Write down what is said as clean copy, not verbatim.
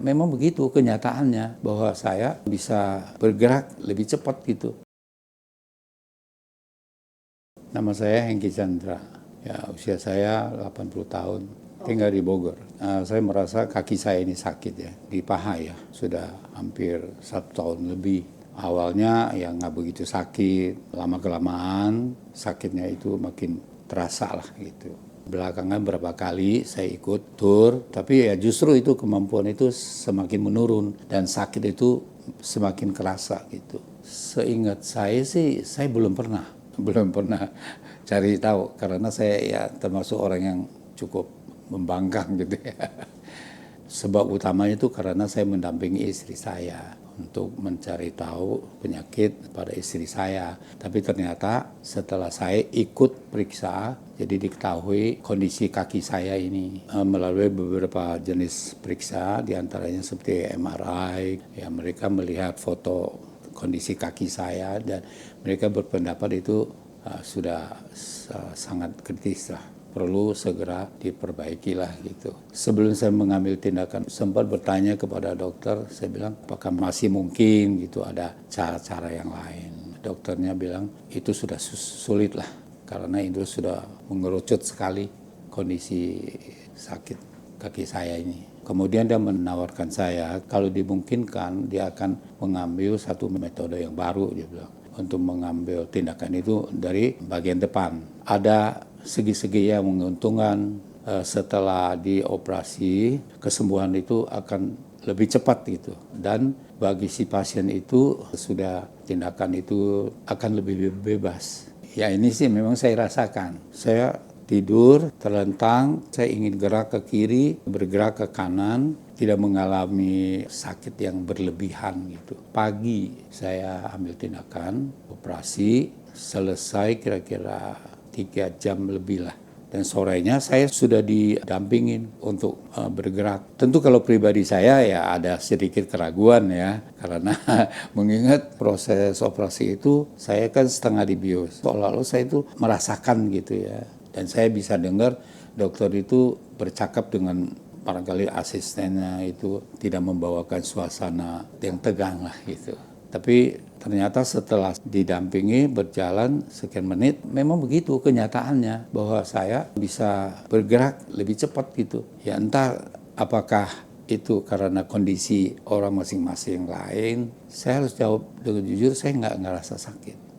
memang begitu kenyataannya bahwa saya bisa bergerak lebih cepat gitu. Nama saya Hengki Chandra. Ya, usia saya 80 tahun. Tinggal di Bogor. Saya merasa kaki saya ini sakit ya, di paha ya. Sudah hampir 1 tahun lebih. Awalnya ya nggak begitu sakit, lama-kelamaan sakitnya itu makin terasa lah gitu. Belakangan berapa kali saya ikut tur, tapi ya justru itu kemampuan itu semakin menurun dan sakit itu semakin kerasa gitu. Seingat saya sih, saya belum pernah cari tahu karena saya ya termasuk orang yang cukup membangkang gitu ya. Sebab utamanya itu karena saya mendampingi istri saya untuk mencari tahu penyakit pada istri saya. Tapi ternyata setelah saya ikut periksa, jadi diketahui kondisi kaki saya ini melalui beberapa jenis periksa, diantaranya seperti MRI. Ya, mereka melihat foto kondisi kaki saya dan mereka berpendapat itu sudah sangat kritis lah. Perlu segera diperbaikilah gitu. Sebelum saya mengambil tindakan, sempat bertanya kepada dokter, saya bilang apakah masih mungkin gitu ada cara-cara yang lain. Dokternya bilang itu sudah sulit lah, karena itu sudah mengerucut sekali kondisi sakit kaki saya ini. Kemudian dia menawarkan saya, kalau dimungkinkan dia akan mengambil satu metode yang baru, dia bilang, untuk mengambil tindakan itu dari bagian depan. Ada segi-segi yang menguntungkan. Setelah dioperasi, kesembuhan itu akan lebih cepat gitu. Dan bagi si pasien itu sudah tindakan itu akan lebih bebas. Ya ini sih memang saya rasakan. Saya tidur, terlentang, saya ingin gerak ke kiri, bergerak ke kanan, tidak mengalami sakit yang berlebihan gitu. Pagi saya ambil tindakan, operasi, selesai kira-kira 3 jam lebih lah. Dan sorenya saya sudah didampingin untuk bergerak. Tentu kalau pribadi saya ya ada sedikit keraguan ya. Karena mengingat proses operasi itu saya kan setengah dibius. Seolah-olah saya itu merasakan gitu ya. Dan saya bisa dengar dokter itu bercakap dengan barangkali asistennya itu tidak membawakan suasana yang tegang lah gitu. Tapi ternyata setelah didampingi berjalan sekian menit, memang begitu kenyataannya bahwa saya bisa bergerak lebih cepat gitu. Ya entah apakah itu karena kondisi orang masing-masing lain, saya harus jawab dengan jujur, saya nggak ngerasa sakit.